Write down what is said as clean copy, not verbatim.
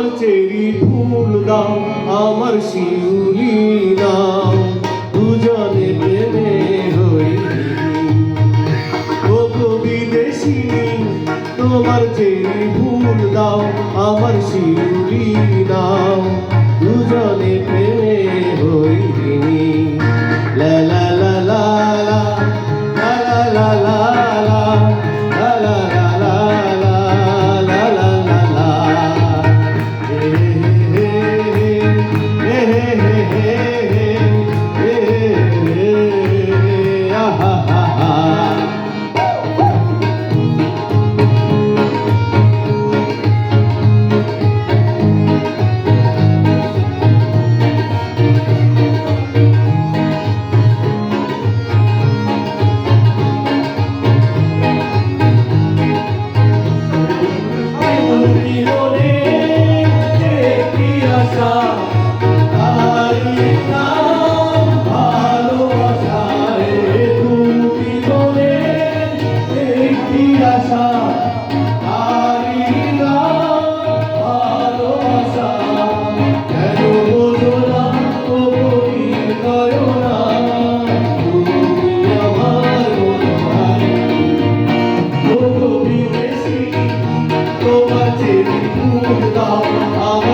আমার চেরি ফুল দাও, আমার শিউলি নাও, দুজনে প্রেমে হই। ও কবি দেশিনী, তোমার চেরি ফুল দাও, আমার শিউলি নাও, দুজনে প্রেমে হই। লা লা লা লা লা লা লা লা লা লা লা লা লা লা লা লা। হে হে হে হে হে হে হে আহা হা হা। তোমার চেরি ফুল দাও।